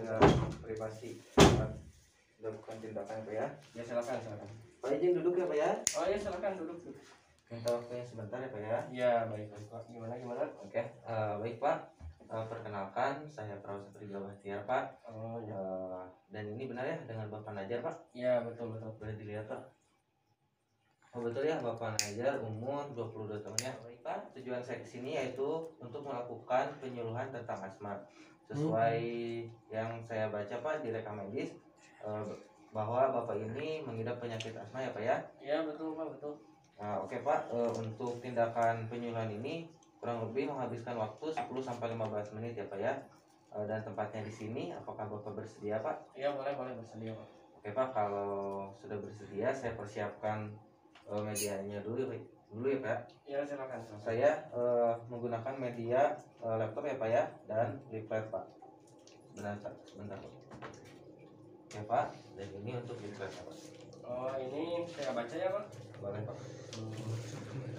menjaga privasi melakukan tindakan Pak ya. Ya silakan silakan. Pak izin duduk ya Pak ya. Oh ya silakan duduk. Minta waktunya sebentar ya Pak ya. Ya baik Pak. Gimana? Oke, baik Pak. Perkenalkan saya Prasetyo Bahtiar Pak. Oh ya. Dan ini benar ya dengan Bapak Najar Pak? Ya betul. Boleh dilihat Pak. Oh betul ya, Bapak Najar umur 22 tahun ya. Baik Pak, tujuan saya kesini yaitu untuk melakukan penyuluhan tentang asma. Sesuai yang saya baca Pak di rekam medis, bahwa Bapak ini mengidap penyakit asma ya Pak ya? Ya betul Pak, betul. Nah, oke Pak, untuk tindakan penyuluhan ini kurang lebih menghabiskan waktu 10-15 menit ya Pak ya. Dan tempatnya di sini, apakah Bapak bersedia Pak? Ya boleh bersedia Pak. Oke Pak, kalau sudah bersedia saya persiapkan medianya dulu ya Pak. Ya silakan. Saya menggunakan media laptop ya Pak ya, dan leaflet Pak. Sebentar Pak. Oke Pak, dan ini untuk leaflet Pak. Oh ini saya baca ya Pak. Boleh Pak.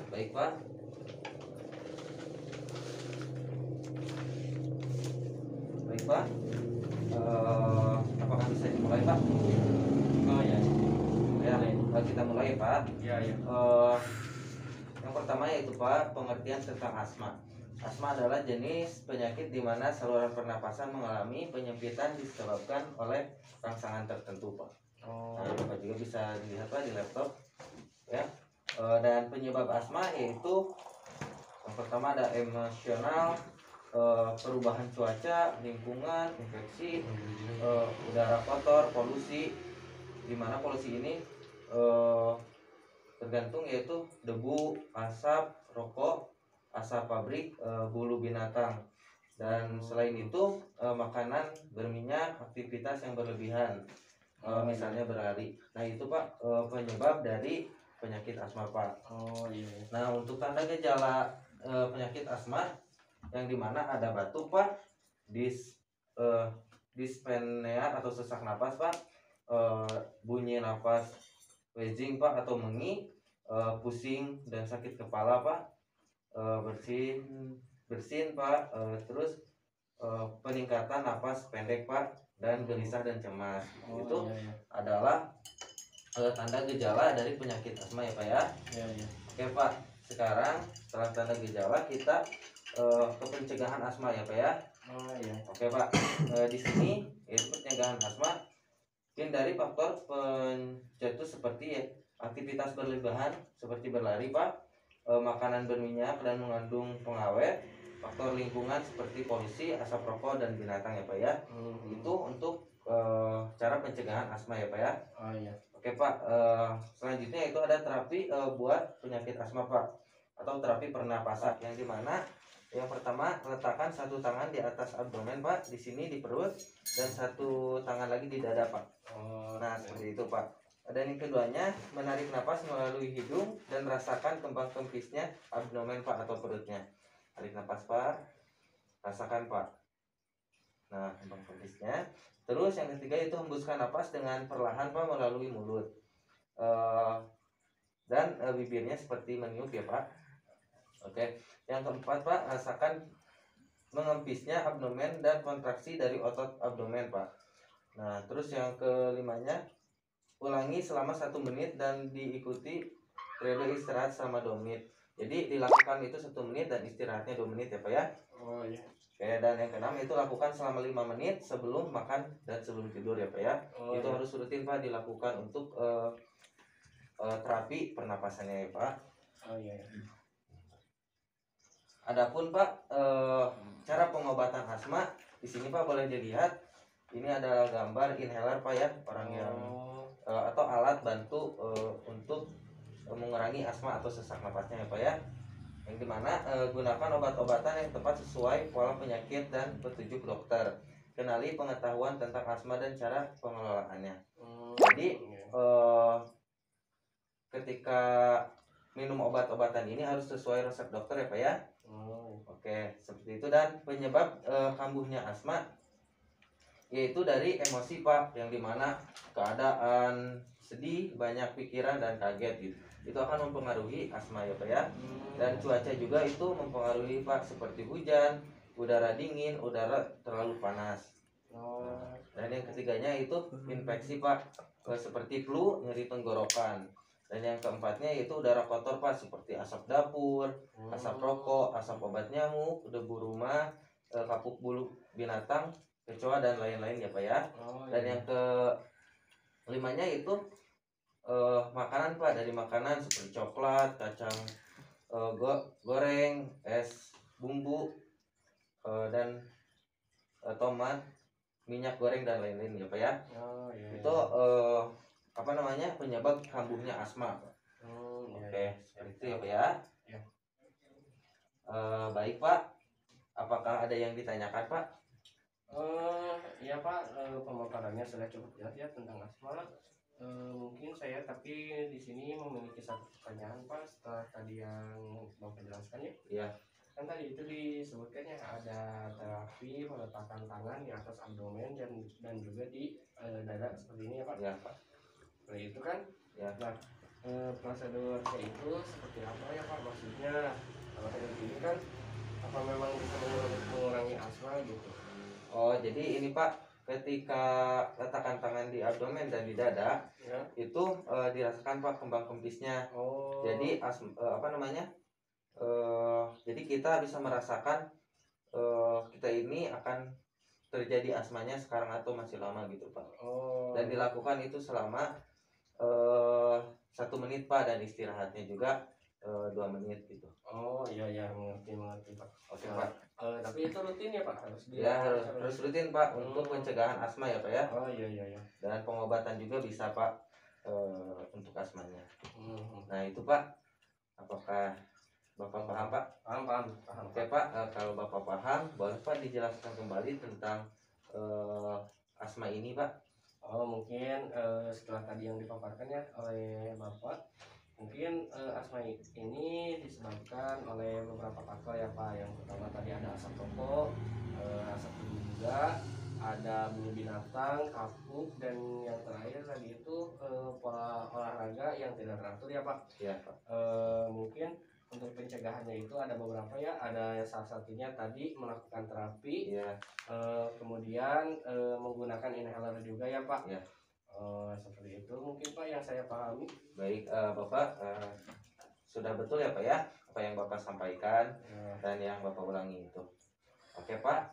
Baik Pak. Baik Pak. Apakah bisa dimulai Pak? Oh ya. Ya, kita mulai Pak. Ya. Yang pertama yaitu Pak, pengertian tentang asma. Asma adalah jenis penyakit di mana saluran pernapasan mengalami penyempitan disebabkan oleh rangsangan tertentu Pak. Oh. Nah, Bapak juga bisa dilihat Pak di laptop. Ya. Dan penyebab asma yaitu yang pertama ada emosional, perubahan cuaca, lingkungan, infeksi, udara kotor, polusi. Di mana polusi ini tergantung yaitu debu, asap, rokok, asap pabrik, bulu binatang, dan selain itu makanan berminyak, aktivitas yang berlebihan, misalnya berlari. Nah itu Pak penyebab dari penyakit asma Pak. Oh iya. Nah untuk tanda gejala penyakit asma yang dimana ada batuk Pak, dyspnea atau sesak napas Pak, bunyi napas wheezing Pak atau mengi, pusing dan sakit kepala Pak, bersin Pak, terus peningkatan napas pendek Pak, dan gelisah dan cemas. Itu iya. adalah tanda gejala dari penyakit asma ya Pak ya. Iya. Oke Pak, sekarang setelah tanda gejala kita ke pencegahan asma ya Pak ya. Oh iya. Oke Pak, di sini yaitu pencegahan asma. Hindari faktor pencetus seperti ya, aktivitas berlebihan seperti berlari Pak, makanan berminyak dan mengandung pengawet, faktor lingkungan seperti polusi, asap rokok dan binatang ya Pak ya. Itu untuk cara pencegahan asma ya Pak ya. Oh iya. Oke Pak, selanjutnya itu ada terapi buat penyakit asma Pak, atau terapi pernapasan, yang dimana yang pertama letakkan satu tangan di atas abdomen Pak, di sini di perut, dan satu tangan lagi di dada Pak. Nah seperti itu Pak. Dan yang keduanya menarik napas melalui hidung dan rasakan kembang kempisnya abdomen Pak atau perutnya. Tarik napas Pak, rasakan Pak. Nah kembang kempisnya. Terus yang ketiga itu hembuskan napas dengan perlahan Pak melalui mulut, dan bibirnya seperti meniup ya Pak. Oke, yang keempat Pak, rasakan mengempisnya abdomen dan kontraksi dari otot abdomen Pak. Nah terus yang kelimanya, ulangi selama 1 menit dan diikuti periode istirahat selama 2 menit. Jadi dilakukan itu 1 menit dan istirahatnya 2 menit ya Pak ya. Oh iya. Oke, dan yang keenam itu lakukan selama 5 menit sebelum makan dan sebelum tidur ya Pak ya. Itu iya. harus rutin Pak dilakukan untuk terapi pernapasannya ya Pak. Oh iya. Adapun Pak cara pengobatan asma di sini Pak boleh dilihat, ini adalah gambar inhaler Pak ya, orang yang atau alat bantu untuk mengurangi asma atau sesak napasnya ya Pak ya. Yang dimana gunakan obat-obatan yang tepat sesuai pola penyakit dan petunjuk dokter. Kenali pengetahuan tentang asma dan cara pengelolaannya. Jadi ketika minum obat-obatan ini harus sesuai resep dokter ya Pak ya. Oke, seperti itu. Dan penyebab kambuhnya asma yaitu dari emosi Pak, yang dimana keadaan sedih, banyak pikiran dan kaget gitu. Itu akan mempengaruhi asma ya Pak ya. Dan cuaca juga itu mempengaruhi Pak, seperti hujan, udara dingin, udara terlalu panas. Oh. Dan yang ketiganya itu infeksi Pak, seperti flu, nyeri tenggorokan. Dan yang keempatnya itu udara kotor Pak, seperti asap dapur, asap rokok, asap obat nyamuk, debu rumah, kapuk bulu binatang, kecoa dan lain-lain ya Pak ya. Oh, Dan iya. yang kelimanya itu makanan Pak, dari makanan seperti coklat, kacang goreng, es bumbu, dan tomat, minyak goreng dan lain-lain ya Pak ya. Oh, iya. Itu apa namanya, penyebab kambuhnya asma Pak. Iya, Oke, iya. seperti itu ya Pak ya. Ya. Baik Pak, apakah ada yang ditanyakan Pak? Ya Pak, pemaparannya sudah cukup jelas ya tentang asma. Mungkin saya tapi di sini memiliki satu pertanyaan Pak setelah tadi yang Bapak jelaskan ya. Iya. Kan tadi itu disebutkan ya ada terapi peletakan tangan di atas abdomen dan juga di dada seperti ini ya Pak. Iya Pak. Nah itu kan. Ya. Nah prosedurnya itu seperti apa ya Pak? Maksudnya kalau kayak gini kan apa memang bisa mengurangi asma gitu? Oh, jadi ini Pak, ketika letakkan tangan di abdomen dan di dada, Ya. itu dirasakan Pak kembang kempisnya. Oh. Jadi apa namanya? Jadi kita bisa merasakan kita ini akan terjadi asmanya sekarang atau masih lama gitu Pak. Oh. Dan dilakukan itu selama 1 menit Pak, dan istirahatnya juga 2 menit gitu. Oh iya mengerti Pak. Oke Pak. Tapi itu rutin ya Pak, harus Ya harus rutin Pak untuk pencegahan asma ya Pak ya. Oh iya. Dan pengobatan juga bisa Pak untuk asmanya. Nah itu Pak, apakah Bapak paham Pak? Paham. Oke Pak, kalau Bapak paham, boleh Pak dijelaskan kembali tentang asma ini Pak? Oh mungkin setelah tadi yang dipaparkan ya oleh Bapak, mungkin asma ini disebabkan oleh beberapa faktor ya Pak. Yang pertama tadi ada asap rokok, asap bulu juga, ada bulu binatang, kapuk, dan yang terakhir tadi itu pola olahraga yang tidak teratur ya Pak. Iya Pak. Mungkin untuk pencegahannya itu ada beberapa ya, ada salah satunya tadi melakukan terapi, Iya. kemudian menggunakan inhaler juga ya Pak. Iya. Seperti itu mungkin Pak yang saya pahami. Baik Bapak, sudah betul ya Pak ya apa yang Bapak sampaikan dan yang Bapak ulangi itu. Oke Pak,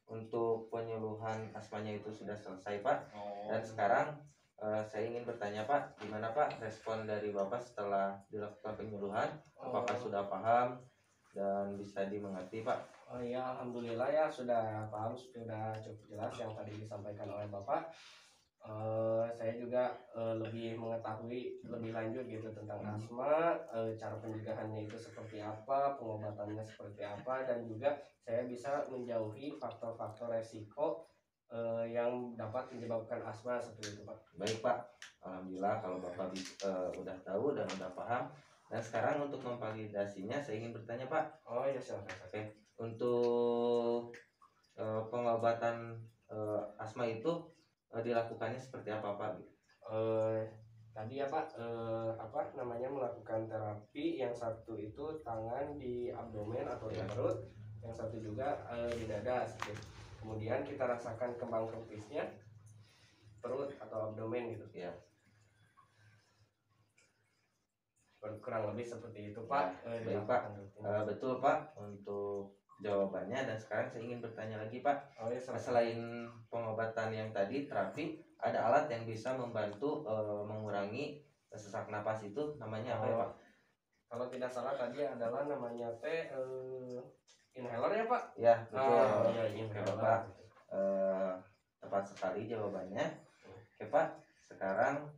untuk penyuluhan asmanya itu sudah selesai Pak. Dan sekarang saya ingin bertanya Pak, gimana Pak respon dari Bapak setelah dilakukan penyuluhan? Apakah sudah paham dan bisa dimengerti Pak? Oh iya, alhamdulillah ya sudah paham, sudah cukup jelas yang tadi disampaikan oleh Bapak. Saya juga lebih mengetahui lebih lanjut gitu tentang asma, cara pencegahannya itu seperti apa, pengobatannya seperti apa, dan juga saya bisa menjauhi faktor-faktor resiko yang dapat menyebabkan asma seperti itu Pak. Baik Pak, alhamdulillah kalau Bapak udah tahu dan udah paham. Dan sekarang untuk memvalidasinya saya ingin bertanya Pak. Oh iya silakan. Oke, untuk pengobatan asma itu dilakukannya seperti apa Pak? Tadi ya Pak, apa namanya, melakukan terapi, yang satu itu tangan di abdomen atau di perut, yang satu juga di dada sedikit. Kemudian kita rasakan kembang kempisnya perut atau abdomen gitu. Ya. Kurang lebih seperti itu Pak. Baik Pak, betul Pak untuk jawabannya. Dan sekarang saya ingin bertanya lagi Pak. Oh, ya, selain pengobatan yang tadi terapi, ada alat yang bisa membantu mengurangi sesak napas itu, namanya apa ya Pak? Kalau tidak salah tadi adalah namanya inhaler ya Pak? Ya betul. Ya, Oke Bapak, tepat sekali jawabannya. Oke Pak, sekarang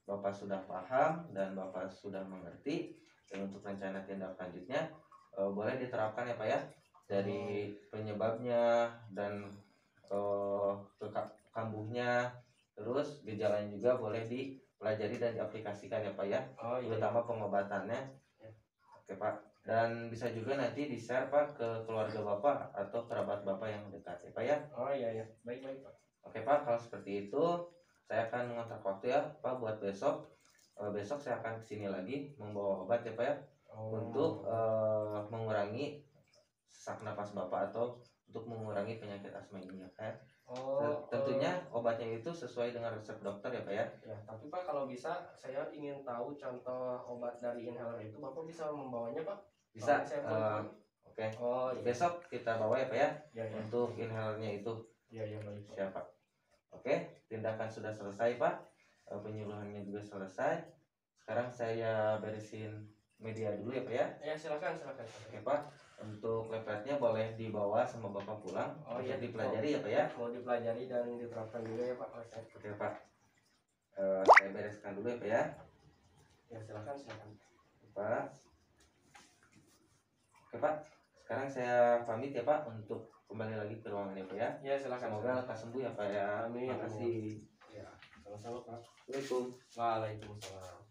Bapak sudah paham dan Bapak sudah mengerti. Dan untuk rencana tindak lanjutnya boleh diterapkan ya Pak ya, dari penyebabnya dan kambuhnya, terus gejalanya juga boleh dipelajari dan diaplikasikan ya Pak ya. Terutama pengobatannya. Oke Pak, dan bisa juga nanti di-share Pak ke keluarga Bapak atau kerabat Bapak yang dekat ya Pak ya. Oh iya, baik Pak. Oke Pak, kalau seperti itu saya akan mengontrak waktu ya Pak buat besok. Besok saya akan kesini lagi membawa obat ya Pak ya, untuk mengurangi sesak napas Bapak atau untuk mengurangi penyakit asma ini ya Pak ya. Oh, Tentunya obatnya itu sesuai dengan resep dokter ya Pak ya. ya, tapi Pak kalau bisa saya ingin tahu contoh obat dari inhaler itu, Bapak bisa membawanya Pak? Bisa. Soalnya saya belum tahu. Oke. Oh iya. Besok kita bawa ya Pak ya, Ya, ya. untuk inhalernya itu. Ya, ya, baik Pak. Siapa? Oke, tindakan sudah selesai Pak. Penyuluhannya juga selesai. Sekarang saya beresin media dulu ya Pak ya. Ya, silakan, silakan. Oke Pak, untuk lepetnya boleh dibawa sama Bapak pulang. Oh untuk iya, dipelajari ya Pak ya. mau dipelajari dan diterapkan juga ya Pak resep. Oke Pak. Saya bereskan dulu ya Pak ya. Ya, silakan, silakan. Pak. Oke Pak, sekarang saya pamit ya Pak untuk kembali lagi ke ruangan ya Pak ya. Ya, silakan. Semoga lekas sembuh ya Pak ya. Amin. Terima kasih. Ya, sama-sama Pak. Assalamualaikum. Waalaikumsalam.